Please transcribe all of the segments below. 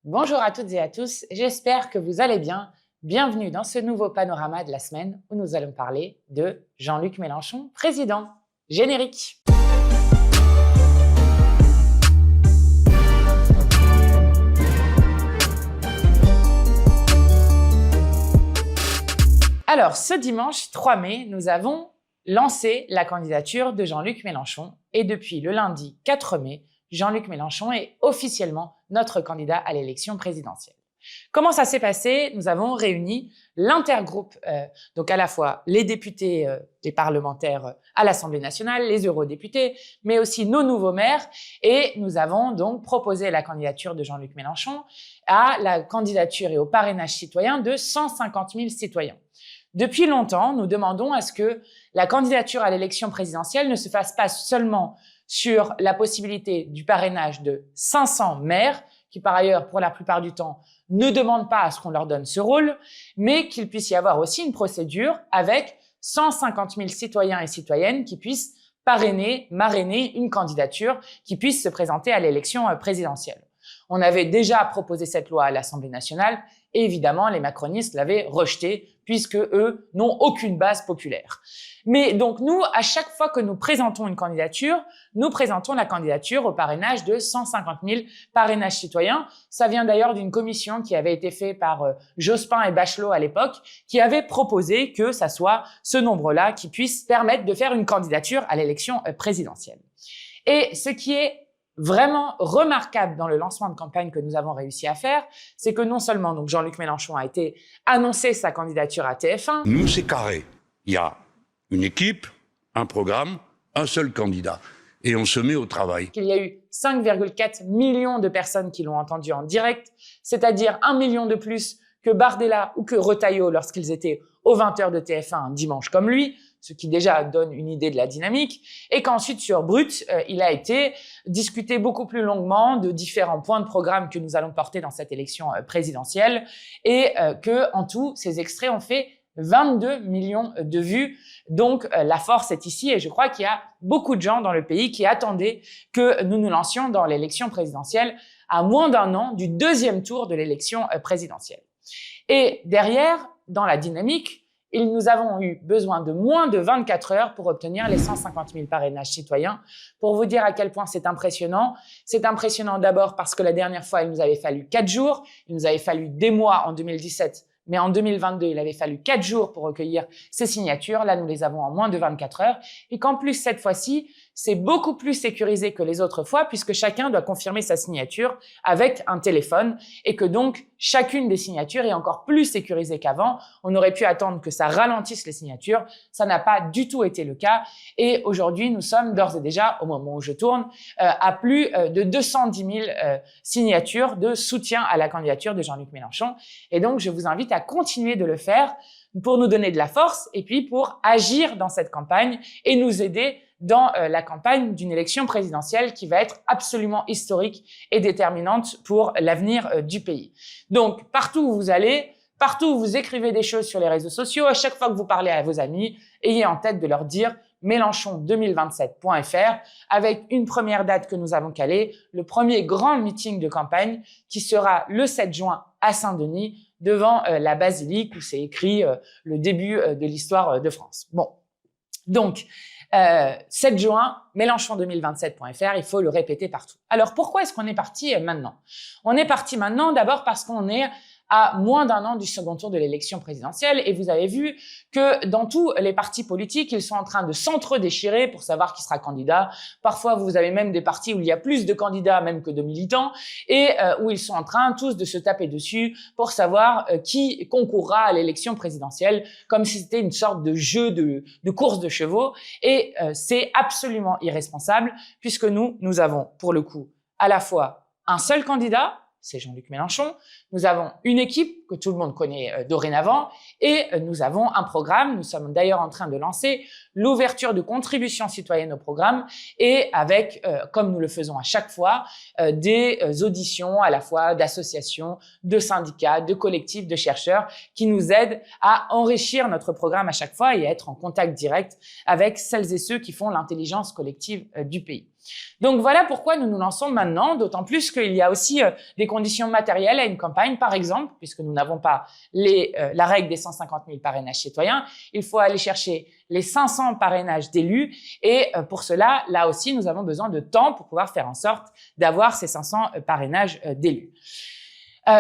Bonjour à toutes et à tous, j'espère que vous allez bien. Bienvenue dans ce nouveau panorama de la semaine où nous allons parler de Jean-Luc Mélenchon, président. Générique. Alors, ce dimanche 3 mai, nous avons lancé la candidature de Jean-Luc Mélenchon et depuis le lundi 4 mai, Jean-Luc Mélenchon est officiellement notre candidat à l'élection présidentielle. Comment ça s'est passé? Nous avons réuni l'intergroupe, donc à la fois les députés, les parlementaires à l'Assemblée nationale, les eurodéputés, mais aussi nos nouveaux maires, et nous avons donc proposé la candidature de Jean-Luc Mélenchon à la candidature et au parrainage citoyen de 150 000 citoyens. Depuis longtemps, nous demandons à ce que la candidature à l'élection présidentielle ne se fasse pas seulement sur la possibilité du parrainage de 500 maires, qui par ailleurs, pour la plupart du temps, ne demandent pas à ce qu'on leur donne ce rôle, mais qu'il puisse y avoir aussi une procédure avec 150 000 citoyens et citoyennes qui puissent parrainer, marrainer une candidature qui puisse se présenter à l'élection présidentielle. On avait déjà proposé cette loi à l'Assemblée nationale et évidemment, les macronistes l'avaient rejetée puisque eux n'ont aucune base populaire. Mais donc nous, à chaque fois que nous présentons une candidature, nous présentons la candidature au parrainage de 150 000 parrainages citoyens. Ça vient d'ailleurs d'une commission qui avait été faite par Jospin et Bachelot à l'époque, qui avait proposé que ça soit ce nombre-là qui puisse permettre de faire une candidature à l'élection présidentielle. Et ce qui est vraiment remarquable dans le lancement de campagne que nous avons réussi à faire, c'est que non seulement donc Jean-Luc Mélenchon a été annoncé sa candidature à TF1. Nous, c'est carré. Il y a une équipe, un programme, un seul candidat. Et on se met au travail. Il y a eu 5,4 millions de personnes qui l'ont entendu en direct, c'est-à-dire 1 million de plus que Bardella ou que Retailleau lorsqu'ils étaient aux 20h de TF1 un dimanche comme lui, ce qui déjà donne une idée de la dynamique, et qu'ensuite sur Brut, il a été discuté beaucoup plus longuement de différents points de programme que nous allons porter dans cette élection présidentielle, et que en tout, ces extraits ont fait 22 millions de vues. Donc, la force est ici et je crois qu'il y a beaucoup de gens dans le pays qui attendaient que nous nous lancions dans l'élection présidentielle à moins d'un an du deuxième tour de l'élection présidentielle. Et derrière, dans la dynamique, nous avons eu besoin de moins de 24 heures pour obtenir les 150 000 parrainages citoyens. Pour vous dire à quel point c'est impressionnant. C'est impressionnant d'abord parce que la dernière fois, il nous avait fallu 4 jours. Il nous avait fallu des mois en 2017. Mais en 2022, il avait fallu 4 jours pour recueillir ces signatures. Là, nous les avons en moins de 24 heures. Et qu'en plus, cette fois-ci, c'est beaucoup plus sécurisé que les autres fois puisque chacun doit confirmer sa signature avec un téléphone et que donc, chacune des signatures est encore plus sécurisée qu'avant. On aurait pu attendre que ça ralentisse les signatures. Ça n'a pas du tout été le cas. Et aujourd'hui, nous sommes d'ores et déjà, au moment où je tourne, à plus de 210 000 signatures de soutien à la candidature de Jean-Luc Mélenchon. Et donc, je vous invite à continuer de le faire pour nous donner de la force et puis pour agir dans cette campagne et nous aider dans la campagne d'une élection présidentielle qui va être absolument historique et déterminante pour l'avenir du pays. Donc, partout où vous allez, partout où vous écrivez des choses sur les réseaux sociaux, à chaque fois que vous parlez à vos amis, ayez en tête de leur dire Mélenchon2027.fr avec une première date que nous avons calée, le premier grand meeting de campagne qui sera le 7 juin à Saint-Denis devant la basilique où c'est écrit le début de l'histoire de France. Bon, donc 7 juin, Mélenchon2027.fr, il faut le répéter partout. Alors pourquoi est-ce qu'on est parti maintenant? On est parti maintenant d'abord parce qu'on est à moins d'un an du second tour de l'élection présidentielle et vous avez vu que dans tous les partis politiques, ils sont en train de s'entre-déchirer pour savoir qui sera candidat. Parfois, vous avez même des partis où il y a plus de candidats même que de militants et où ils sont en train tous de se taper dessus pour savoir qui concourra à l'élection présidentielle comme si c'était une sorte de jeu de course de chevaux et c'est absolument irresponsable puisque nous avons pour le coup à la fois un seul candidat, c'est Jean-Luc Mélenchon. Nous avons une équipe que tout le monde connaît dorénavant et nous avons un programme. Nous sommes d'ailleurs en train de lancer l'ouverture de contributions citoyennes au programme et avec, comme nous le faisons à chaque fois, des auditions à la fois d'associations, de syndicats, de collectifs, de chercheurs qui nous aident à enrichir notre programme à chaque fois et à être en contact direct avec celles et ceux qui font l'intelligence collective du pays. Donc voilà pourquoi nous nous lançons maintenant, d'autant plus qu'il y a aussi des conditions matérielles à une campagne, par exemple, puisque nous n'avons pas la règle des 150 000 parrainages citoyens, il faut aller chercher les 500 parrainages d'élus et pour cela, là aussi, nous avons besoin de temps pour pouvoir faire en sorte d'avoir ces 500 parrainages d'élus.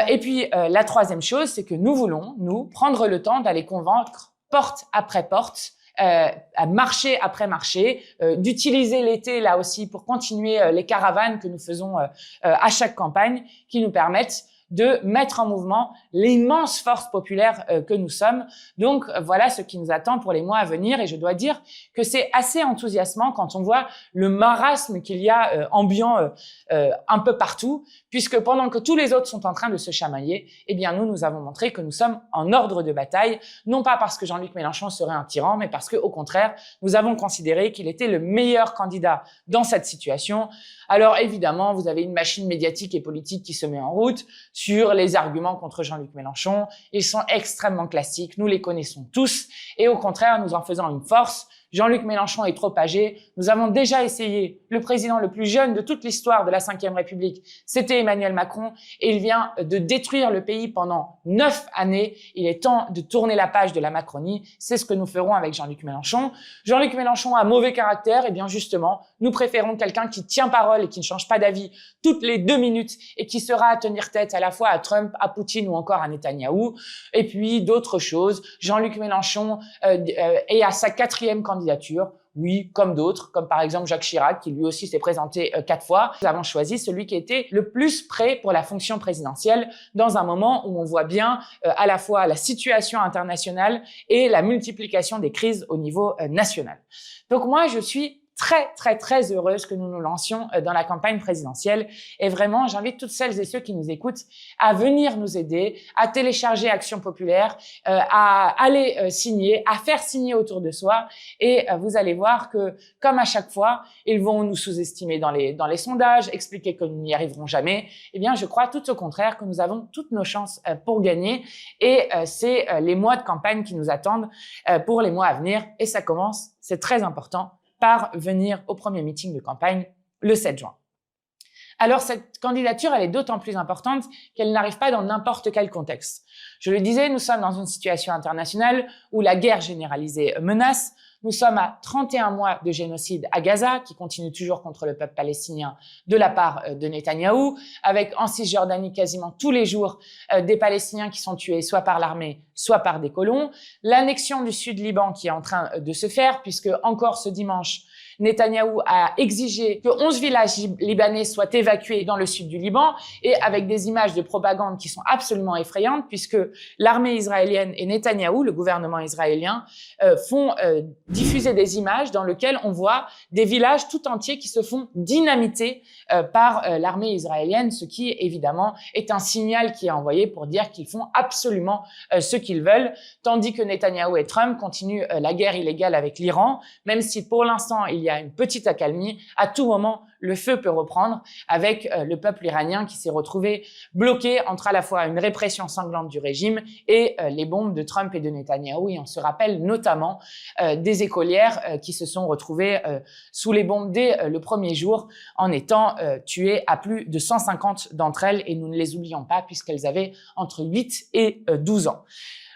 Et puis, la troisième chose, c'est que nous voulons, nous, prendre le temps d'aller convaincre porte après porte, à marché après marché, d'utiliser l'été là aussi pour continuer les caravanes que nous faisons à chaque campagne, qui nous permettent de mettre en mouvement l'immense force populaire que nous sommes. Donc voilà ce qui nous attend pour les mois à venir et je dois dire que c'est assez enthousiasmant quand on voit le marasme qu'il y a ambiant un peu partout, puisque pendant que tous les autres sont en train de se chamailler, eh bien nous avons montré que nous sommes en ordre de bataille, non pas parce que Jean-Luc Mélenchon serait un tyran, mais parce que au contraire, nous avons considéré qu'il était le meilleur candidat dans cette situation. Alors évidemment, vous avez une machine médiatique et politique qui se met en route sur les arguments contre Jean-Luc Mélenchon. Ils sont extrêmement classiques, nous les connaissons tous. Et au contraire, nous en faisons une force. Jean-Luc Mélenchon est trop âgé. Nous avons déjà essayé. Le président le plus jeune de toute l'histoire de la Ve République, c'était Emmanuel Macron. Et il vient de détruire le pays pendant 9 années. Il est temps de tourner la page de la Macronie. C'est ce que nous ferons avec Jean-Luc Mélenchon. Jean-Luc Mélenchon a mauvais caractère. Et bien justement, nous préférons quelqu'un qui tient parole et qui ne change pas d'avis toutes les 2 minutes et qui sera à tenir tête à la fois à Trump, à Poutine ou encore à Netanyahou. Et puis d'autres choses. Jean-Luc Mélenchon est à sa 4e candidature. Oui, comme d'autres, comme par exemple Jacques Chirac, qui lui aussi s'est présenté 4 fois. Nous avons choisi celui qui était le plus prêt pour la fonction présidentielle dans un moment où on voit bien à la fois la situation internationale et la multiplication des crises au niveau national. Donc moi, je suis très heureuse que nous nous lancions dans la campagne présidentielle. Et vraiment, j'invite toutes celles et ceux qui nous écoutent à venir nous aider, à télécharger Action Populaire, à aller signer, à faire signer autour de soi. Et vous allez voir que, comme à chaque fois, ils vont nous sous-estimer dans les sondages, expliquer que nous n'y arriverons jamais. Eh bien, je crois tout au contraire que nous avons toutes nos chances pour gagner. Et c'est les mois de campagne qui nous attendent pour les mois à venir. Et ça commence, c'est très important, par venir au premier meeting de campagne le 7 juin. Alors, cette candidature, elle est d'autant plus importante qu'elle n'arrive pas dans n'importe quel contexte. Je le disais, nous sommes dans une situation internationale où la guerre généralisée menace. Nous sommes à 31 mois de génocide à Gaza, qui continue toujours contre le peuple palestinien de la part de Netanyahou, avec en Cisjordanie quasiment tous les jours des Palestiniens qui sont tués soit par l'armée, soit par des colons. L'annexion du Sud-Liban qui est en train de se faire, puisque encore ce dimanche, Netanyahou a exigé que 11 villages libanais soient évacués dans le sud du Liban, et avec des images de propagande qui sont absolument effrayantes, puisque l'armée israélienne et Netanyahou, le gouvernement israélien, font diffuser des images dans lesquelles on voit des villages tout entiers qui se font dynamiter par l'armée israélienne, ce qui évidemment est un signal qui est envoyé pour dire qu'ils font absolument ce qu'ils veulent, tandis que Netanyahou et Trump continuent la guerre illégale avec l'Iran, même si pour l'instant il y a une petite accalmie. À tout moment, le feu peut reprendre avec le peuple iranien qui s'est retrouvé bloqué entre à la fois une répression sanglante du régime et les bombes de Trump et de Netanyahou. Et on se rappelle notamment des écolières qui se sont retrouvées sous les bombes dès le premier jour en étant tuées à plus de 150 d'entre elles. Et nous ne les oublions pas puisqu'elles avaient entre 8 et 12 ans.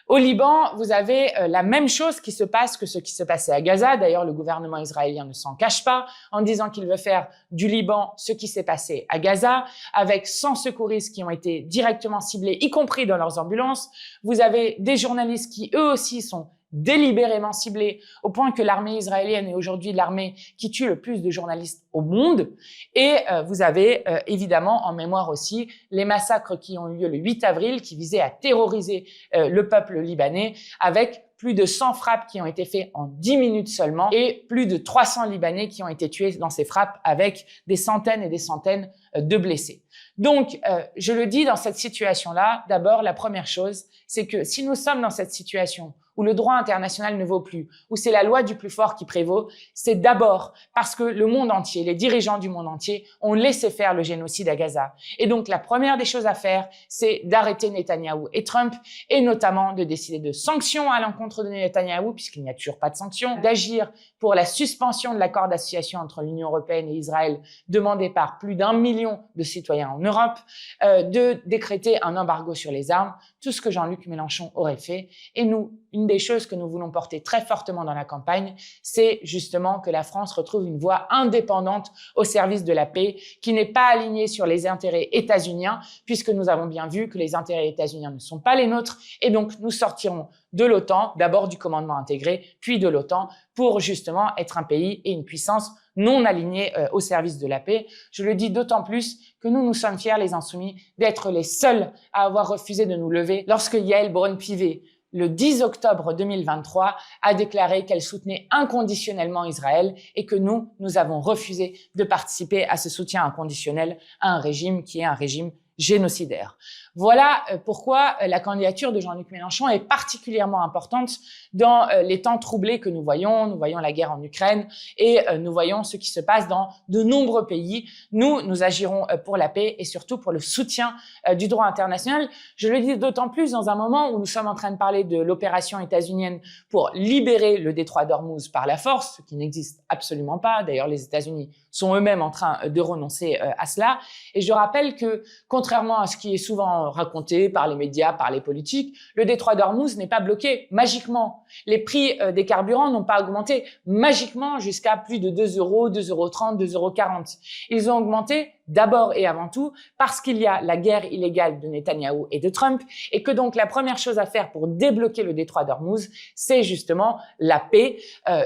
Au Liban, vous avez la même chose qui se passe que ce qui se passait à Gaza. D'ailleurs, le gouvernement israélien ne s'en cache pas en disant qu'il veut faire du Liban ce qui s'est passé à Gaza, avec 100 secouristes qui ont été directement ciblés, y compris dans leurs ambulances. Vous avez des journalistes qui, eux aussi, sont délibérément ciblés, au point que l'armée israélienne est aujourd'hui l'armée qui tue le plus de journalistes au monde. Et vous avez évidemment en mémoire aussi les massacres qui ont eu lieu le 8 avril, qui visaient à terroriser le peuple libanais, avec plus de 100 frappes qui ont été faites en 10 minutes seulement, et plus de 300 Libanais qui ont été tués dans ces frappes, avec des centaines et des centaines de blessés. Donc, je le dis, dans cette situation-là, d'abord, la première chose, c'est que si nous sommes dans cette situation où le droit international ne vaut plus, où c'est la loi du plus fort qui prévaut, c'est d'abord parce que le monde entier, les dirigeants du monde entier ont laissé faire le génocide à Gaza. Et donc, la première des choses à faire, c'est d'arrêter Netanyahou et Trump, et notamment de décider de sanctions à l'encontre de Netanyahou, puisqu'il n'y a toujours pas de sanctions, d'agir pour la suspension de l'accord d'association entre l'Union européenne et Israël, demandé par plus d'1 million de citoyens en Europe, de décréter un embargo sur les armes, tout ce que Jean-Luc Mélenchon aurait fait. Et nous, une des choses que nous voulons porter très fortement dans la campagne, c'est justement que la France retrouve une voix indépendante au service de la paix, qui n'est pas alignée sur les intérêts états-uniens, puisque nous avons bien vu que les intérêts états-uniens ne sont pas les nôtres, et donc nous sortirons de l'OTAN, d'abord du commandement intégré, puis de l'OTAN, pour justement être un pays et une puissance non alignés au service de la paix. Je le dis d'autant plus que nous sommes fiers, les Insoumis, d'être les seuls à avoir refusé de nous lever lorsque Yael Braun-Pivet, le 10 octobre 2023, a déclaré qu'elle soutenait inconditionnellement Israël et que nous avons refusé de participer à ce soutien inconditionnel à un régime qui est un régime génocidaire. Voilà pourquoi la candidature de Jean-Luc Mélenchon est particulièrement importante dans les temps troublés que nous voyons. Nous voyons la guerre en Ukraine et nous voyons ce qui se passe dans de nombreux pays. Nous agirons pour la paix et surtout pour le soutien du droit international. Je le dis d'autant plus dans un moment où nous sommes en train de parler de l'opération états-unienne pour libérer le détroit d'Ormuz par la force, ce qui n'existe absolument pas. D'ailleurs, les États-Unis sont eux-mêmes en train de renoncer à cela. Et je rappelle que, contrairement à ce qui est souvent raconté par les médias, par les politiques, le détroit d'Ormuz n'est pas bloqué magiquement. Les prix des carburants n'ont pas augmenté magiquement jusqu'à plus de 2 euros, 2,30 €, 2,40 €. Ils ont augmenté d'abord et avant tout parce qu'il y a la guerre illégale de Netanyahou et de Trump et que donc la première chose à faire pour débloquer le détroit d'Ormuz, c'est justement la paix.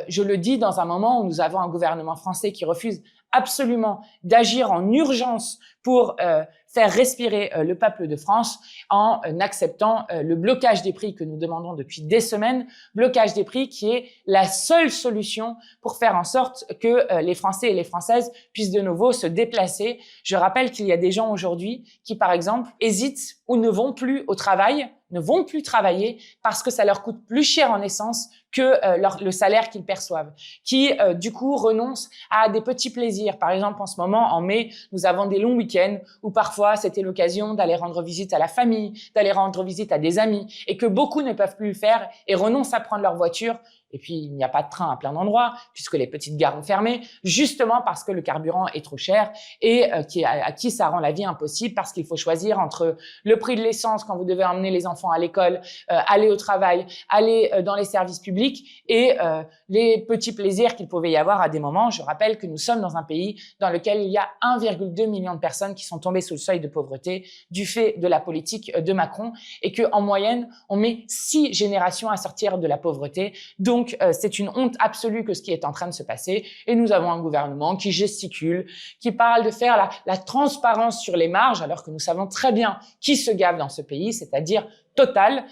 Je le dis dans un moment où nous avons un gouvernement français qui refuse absolument d'agir en urgence pour faire respirer le peuple de France en acceptant le blocage des prix que nous demandons depuis des semaines, blocage des prix qui est la seule solution pour faire en sorte que les Français et les Françaises puissent de nouveau se déplacer. Je rappelle qu'il y a des gens aujourd'hui qui, par exemple, hésitent ou ne vont plus au travail, ne vont plus travailler parce que ça leur coûte plus cher en essence que le salaire qu'ils perçoivent, qui du coup renoncent à des petits plaisirs. Par exemple, en ce moment, en mai, nous avons des longs week-ends où parfois c'était l'occasion d'aller rendre visite à la famille, d'aller rendre visite à des amis, et que beaucoup ne peuvent plus le faire et renoncent à prendre leur voiture. Et puis, il n'y a pas de train à plein d'endroits, puisque les petites gares ont fermé, justement parce que le carburant est trop cher et à qui ça rend la vie impossible, parce qu'il faut choisir entre le prix de l'essence quand vous devez emmener les enfants à l'école, aller au travail, aller dans les services publics et les petits plaisirs qu'il pouvait y avoir à des moments. Je rappelle que nous sommes dans un pays dans lequel il y a 1,2 million de personnes qui sont tombées sous le seuil de pauvreté du fait de la politique de Macron et qu'en moyenne, on met 6 générations à sortir de la pauvreté. Donc, c'est une honte absolue que ce qui est en train de se passer. Et nous avons un gouvernement qui gesticule, qui parle de faire la transparence sur les marges, alors que nous savons très bien qui se gave dans ce pays, c'est-à-dire Total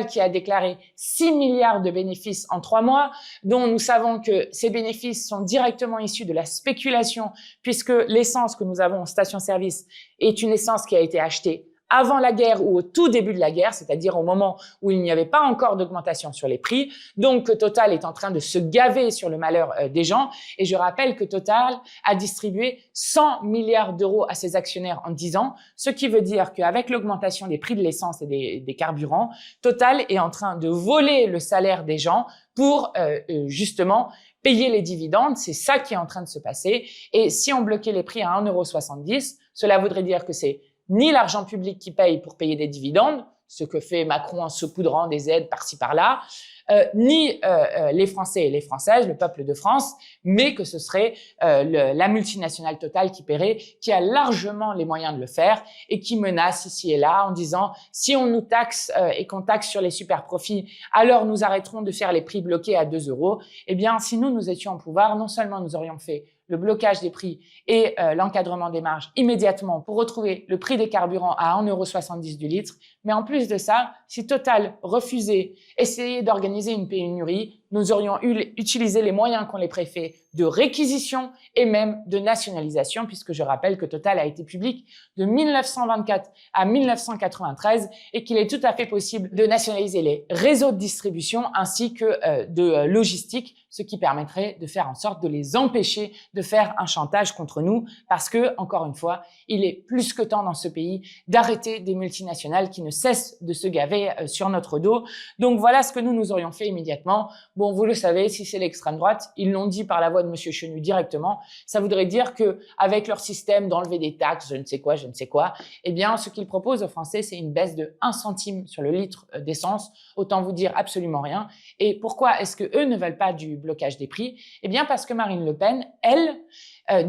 qui a déclaré 6 milliards de bénéfices en 3 mois, dont nous savons que ces bénéfices sont directement issus de la spéculation, puisque l'essence que nous avons en station-service est une essence qui a été achetée avant la guerre ou au tout début de la guerre, c'est-à-dire au moment où il n'y avait pas encore d'augmentation sur les prix. Donc, Total est en train de se gaver sur le malheur des gens. Et je rappelle que Total a distribué 100 milliards d'euros à ses actionnaires en 10 ans, ce qui veut dire qu'avec l'augmentation des prix de l'essence et des carburants, Total est en train de voler le salaire des gens pour justement payer les dividendes. C'est ça qui est en train de se passer. Et si on bloquait les prix à 1,70 €, cela voudrait dire que c'est ni l'argent public qui paye pour payer des dividendes, ce que fait Macron en saupoudrant des aides par-ci par-là, ni les Français et les Françaises, le peuple de France, mais que ce serait la multinationale Total qui paierait, qui a largement les moyens de le faire et qui menace ici et là en disant si on nous taxe et qu'on taxe sur les super profits, alors nous arrêterons de faire les prix bloqués à 2 €. Eh bien, si nous étions au pouvoir, non seulement nous aurions fait le blocage des prix et l'encadrement des marges immédiatement pour retrouver le prix des carburants à 1,70 € du litre. Mais en plus de ça, si Total refusait, essayait d'organiser une pénurie, nous aurions utilisé les moyens qu'ont les préfets de réquisition et même de nationalisation, puisque je rappelle que Total a été public de 1924 à 1993 et qu'il est tout à fait possible de nationaliser les réseaux de distribution ainsi que de logistique, ce qui permettrait de faire en sorte de les empêcher de faire un chantage contre nous, parce que, encore une fois, il est plus que temps dans ce pays d'arrêter des multinationales qui ne cessent de se gaver sur notre dos. Donc voilà ce que nous aurions fait immédiatement. Bon, vous le savez, si c'est l'extrême droite, ils l'ont dit par la voix de Monsieur Chenu directement, ça voudrait dire que avec leur système d'enlever des taxes, je ne sais quoi, eh bien, ce qu'ils proposent aux Français, c'est une baisse de 1 centime sur le litre d'essence. Autant vous dire absolument rien. Et pourquoi est-ce que eux ne veulent pas du blocage des prix? Eh bien, parce que Marine Le Pen, elle,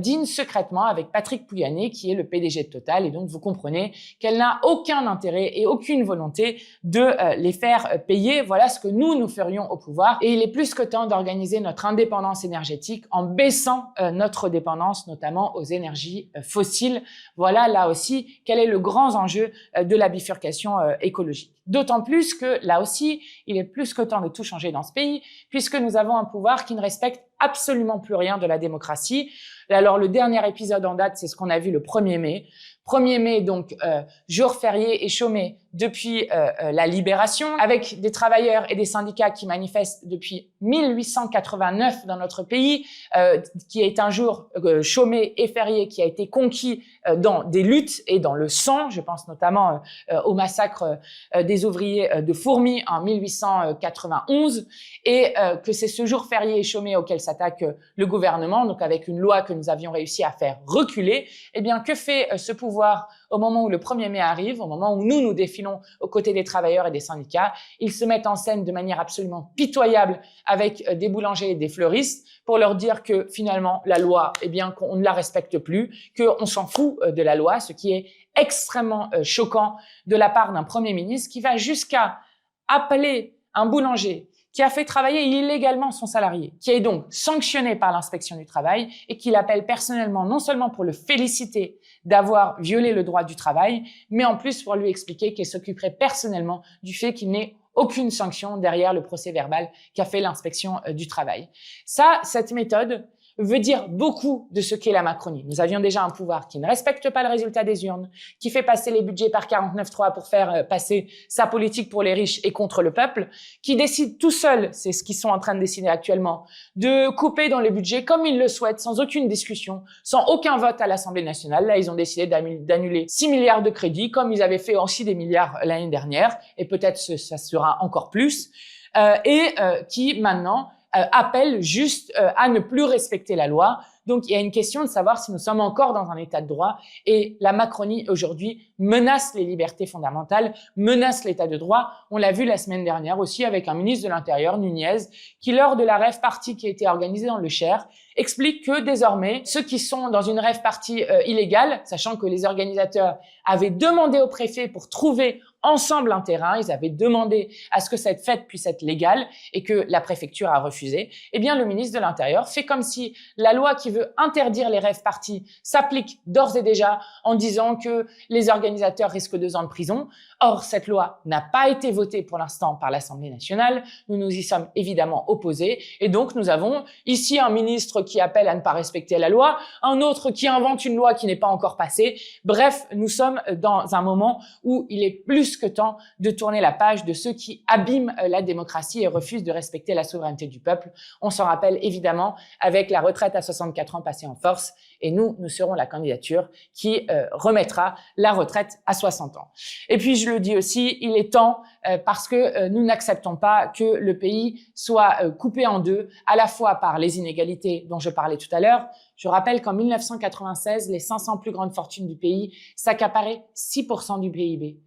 dîne secrètement avec Patrick Pouyanné, qui est le PDG de Total. Et donc, vous comprenez qu'elle n'a aucun intérêt et aucune volonté de les faire payer. Voilà ce que nous ferions au pouvoir. Et il est plus que temps d'organiser notre indépendance énergétique en baissant notre dépendance, notamment aux énergies fossiles. Voilà, là aussi, quel est le grand enjeu de la bifurcation écologique. D'autant plus que, là aussi, il est plus que temps de tout changer dans ce pays, puisque nous avons un pouvoir qui ne respecte absolument plus rien de la démocratie. Alors, le dernier épisode en date, c'est ce qu'on a vu le 1er mai. 1er mai, donc, jour férié et chômé depuis la libération, avec des travailleurs et des syndicats qui manifestent depuis 1889 dans notre pays, qui est un jour chômé et férié qui a été conquis dans des luttes et dans le sang. Je pense notamment au massacre des ouvriers de Fourmi en 1891, et que c'est ce jour férié et chômé auquel s'attaque le gouvernement, donc avec une loi que nous avions réussi à faire reculer. Eh bien, que fait ce pouvoir au moment où le 1er mai arrive, au moment où nous défilons aux côtés des travailleurs et des syndicats? Ils se mettent en scène de manière absolument pitoyable avec des boulangers et des fleuristes pour leur dire que finalement la loi, eh bien qu'on ne la respecte plus, qu'on s'en fout de la loi, ce qui est extrêmement choquant de la part d'un Premier ministre qui va jusqu'à appeler un boulanger qui a fait travailler illégalement son salarié, qui est donc sanctionné par l'inspection du travail et qui l'appelle personnellement non seulement pour le féliciter d'avoir violé le droit du travail, mais en plus pour lui expliquer qu'il s'occuperait personnellement du fait qu'il n'ait aucune sanction derrière le procès-verbal qu'a fait l'inspection du travail. Ça, cette méthode veut dire beaucoup de ce qu'est la Macronie. Nous avions déjà un pouvoir qui ne respecte pas le résultat des urnes, qui fait passer les budgets par 49.3 pour faire passer sa politique pour les riches et contre le peuple, qui décide tout seul, c'est ce qu'ils sont en train de décider actuellement, de couper dans les budgets comme ils le souhaitent, sans aucune discussion, sans aucun vote à l'Assemblée nationale. Là, ils ont décidé d'annuler 6 milliards de crédits, comme ils avaient fait aussi des milliards l'année dernière, et peut-être ça sera encore plus, qui maintenant appelle juste à ne plus respecter la loi. Donc, il y a une question de savoir si nous sommes encore dans un état de droit, et la Macronie, aujourd'hui, menace les libertés fondamentales, menace l'état de droit. On l'a vu la semaine dernière aussi avec un ministre de l'Intérieur, Nunez, qui, lors de la rave party qui a été organisée dans le Cher, explique que désormais, ceux qui sont dans une rave party illégale, sachant que les organisateurs avaient demandé au préfet pour trouver ensemble un terrain, ils avaient demandé à ce que cette fête puisse être légale et que la préfecture a refusé, eh bien le ministre de l'Intérieur fait comme si la loi qui veut interdire les rave parties s'applique d'ores et déjà en disant que les organisateurs risquent 2 ans de prison. Or, cette loi n'a pas été votée pour l'instant par l'Assemblée nationale. Nous nous y sommes évidemment opposés. Et donc, nous avons ici un ministre qui appelle à ne pas respecter la loi, un autre qui invente une loi qui n'est pas encore passée. Bref, nous sommes dans un moment où il est plus que temps de tourner la page de ceux qui abîment la démocratie et refusent de respecter la souveraineté du peuple. On s'en rappelle évidemment avec la retraite à 64 ans passée en force. Et nous serons la candidature qui remettra la retraite à 60 ans. Et puis, je le dis aussi, il est temps, parce que nous n'acceptons pas que le pays soit coupé en deux, à la fois par les inégalités dont je parlais tout à l'heure. Je rappelle qu'en 1996, les 500 plus grandes fortunes du pays s'accaparaient 6% du PIB.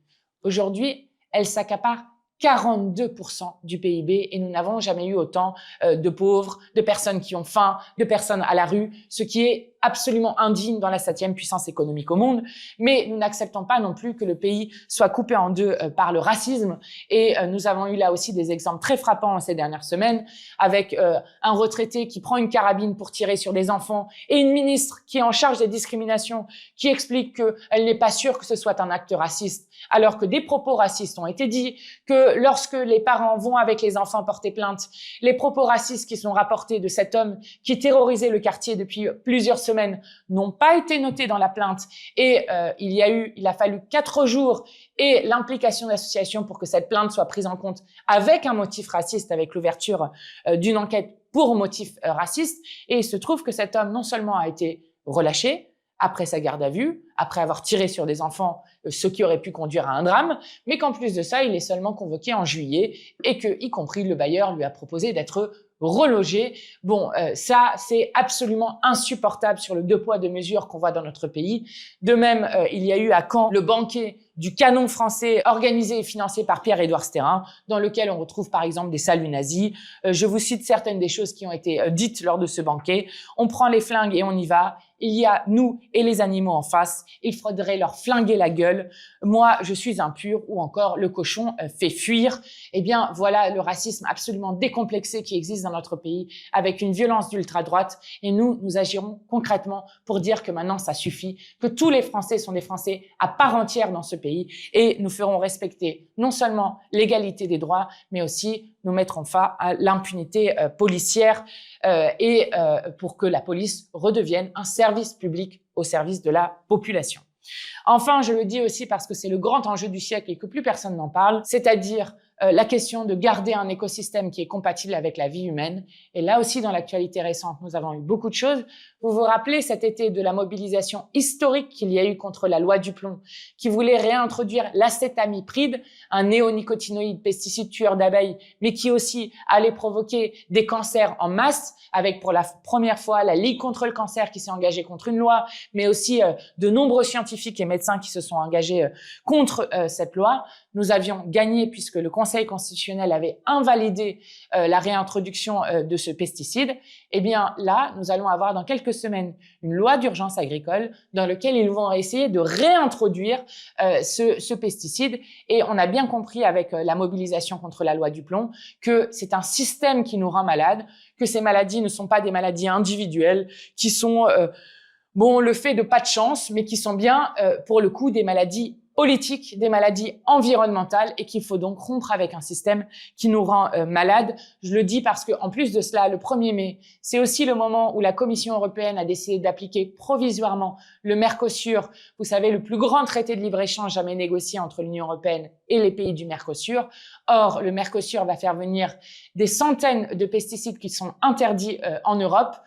Aujourd'hui, elles s'accaparent 42% du PIB et nous n'avons jamais eu autant de pauvres, de personnes qui ont faim, de personnes à la rue, ce qui est absolument indigne dans la 7e puissance économique au monde, mais nous n'acceptons pas non plus que le pays soit coupé en deux par le racisme. Et nous avons eu là aussi des exemples très frappants ces dernières semaines, avec un retraité qui prend une carabine pour tirer sur des enfants et une ministre qui est en charge des discriminations qui explique qu'elle n'est pas sûre que ce soit un acte raciste, alors que des propos racistes ont été dits, que lorsque les parents vont avec les enfants porter plainte, les propos racistes qui sont rapportés de cet homme qui terrorisait le quartier depuis plusieurs semaines n'ont pas été notés dans la plainte. Et il a fallu 4 jours et l'implication d'associations pour que cette plainte soit prise en compte avec un motif raciste, avec l'ouverture d'une enquête pour motif raciste. Et il se trouve que cet homme non seulement a été relâché après sa garde à vue, après avoir tiré sur des enfants, ce qui aurait pu conduire à un drame, mais qu'en plus de ça, il est seulement convoqué en juillet et que, y compris le bailleur, lui a proposé d'être relogé. Bon, ça, c'est absolument insupportable sur le 2 poids 2 mesures qu'on voit dans notre pays. De même, il y a eu à Caen le banquet du canon français organisé et financé par Pierre-Édouard Stérin, dans lequel on retrouve par exemple des saluts nazis. Je vous cite certaines des choses qui ont été dites lors de ce banquet. On prend les flingues et on y va. Il y a nous et les animaux en face. Il faudrait leur flinguer la gueule. Moi, je suis impur. Ou encore, le cochon fait fuir. Eh bien, voilà le racisme absolument décomplexé qui existe dans notre pays, avec une violence d'ultra-droite. Et nous agirons concrètement pour dire que maintenant, ça suffit, que tous les Français sont des Français à part entière dans ce pays. Et nous ferons respecter non seulement l'égalité des droits, mais aussi nous mettrons fin à l'impunité policière et pour que la police redevienne un service public au service de la population. Enfin, je le dis aussi parce que c'est le grand enjeu du siècle et que plus personne n'en parle, c'est-à-dire la question de garder un écosystème qui est compatible avec la vie humaine. Et là aussi, dans l'actualité récente, nous avons eu beaucoup de choses. Vous vous rappelez cet été de la mobilisation historique qu'il y a eu contre la loi du plomb, qui voulait réintroduire l'acétamipride, un néonicotinoïde pesticide tueur d'abeilles, mais qui aussi allait provoquer des cancers en masse, avec pour la première fois la Ligue contre le cancer qui s'est engagée contre une loi, mais aussi de nombreux scientifiques et médecins qui se sont engagés contre cette loi. Nous avions gagné puisque le Conseil constitutionnel avait invalidé la réintroduction de ce pesticide. Eh bien là, nous allons avoir dans quelques semaines une loi d'urgence agricole dans laquelle ils vont essayer de réintroduire ce pesticide. Et on a bien compris avec la mobilisation contre la loi du plomb que c'est un système qui nous rend malades, que ces maladies ne sont pas des maladies individuelles, qui sont le fait de pas de chance, mais qui sont bien pour le coup des maladies politiques, des maladies environnementales et qu'il faut donc rompre avec un système qui nous rend malades. Je le dis parce que en plus de cela, le 1er mai, c'est aussi le moment où la Commission européenne a décidé d'appliquer provisoirement le Mercosur, vous savez, le plus grand traité de libre-échange jamais négocié entre l'Union européenne et les pays du Mercosur. Or, le Mercosur va faire venir des centaines de pesticides qui sont interdits en Europe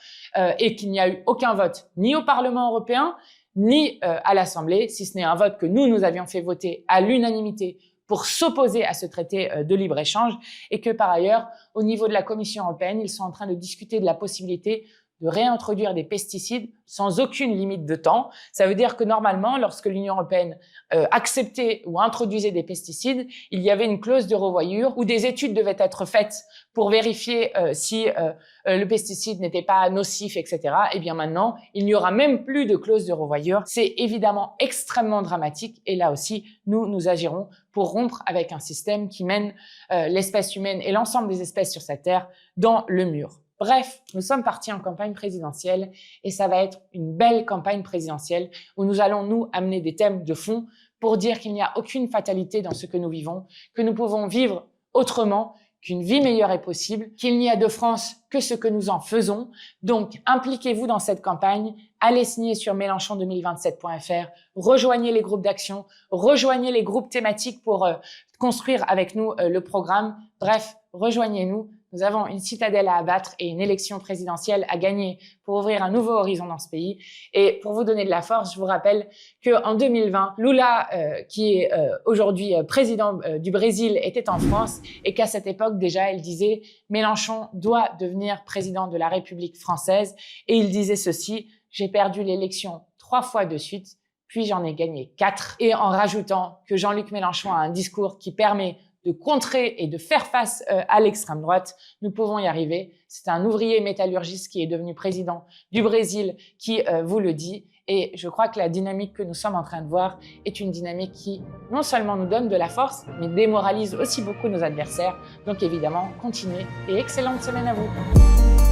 et qu'il n'y a eu aucun vote ni au Parlement européen, ni à l'Assemblée, si ce n'est un vote que nous avions fait voter à l'unanimité pour s'opposer à ce traité de libre-échange et que par ailleurs, au niveau de la Commission européenne, ils sont en train de discuter de la possibilité de réintroduire des pesticides sans aucune limite de temps. Ça veut dire que normalement, lorsque l'Union européenne acceptait ou introduisait des pesticides, il y avait une clause de revoyure où des études devaient être faites pour vérifier si le pesticide n'était pas nocif, etc. Et bien maintenant, il n'y aura même plus de clause de revoyure. C'est évidemment extrêmement dramatique et là aussi, nous agirons pour rompre avec un système qui mène l'espèce humaine et l'ensemble des espèces sur cette terre dans le mur. Bref, nous sommes partis en campagne présidentielle et ça va être une belle campagne présidentielle où nous allons nous amener des thèmes de fond pour dire qu'il n'y a aucune fatalité dans ce que nous vivons, que nous pouvons vivre autrement, qu'une vie meilleure est possible, qu'il n'y a de France que ce que nous en faisons. Donc, impliquez-vous dans cette campagne, allez signer sur mélenchon2027.fr, rejoignez les groupes d'action, rejoignez les groupes thématiques pour construire avec nous le programme. Bref, rejoignez-nous. Nous avons une citadelle à abattre et une élection présidentielle à gagner pour ouvrir un nouveau horizon dans ce pays. Et pour vous donner de la force, je vous rappelle qu'en 2020, Lula, qui est aujourd'hui président du Brésil, était en France et qu'à cette époque déjà, il disait « Mélenchon doit devenir président de la République française ». Et il disait ceci « J'ai perdu l'élection 3 fois de suite, puis j'en ai gagné 4 ». Et en rajoutant que Jean-Luc Mélenchon a un discours qui permet de contrer et de faire face à l'extrême droite. Nous pouvons y arriver. C'est un ouvrier métallurgiste qui est devenu président du Brésil qui vous le dit. Et je crois que la dynamique que nous sommes en train de voir est une dynamique qui non seulement nous donne de la force, mais démoralise aussi beaucoup nos adversaires. Donc évidemment, continuez et excellente semaine à vous.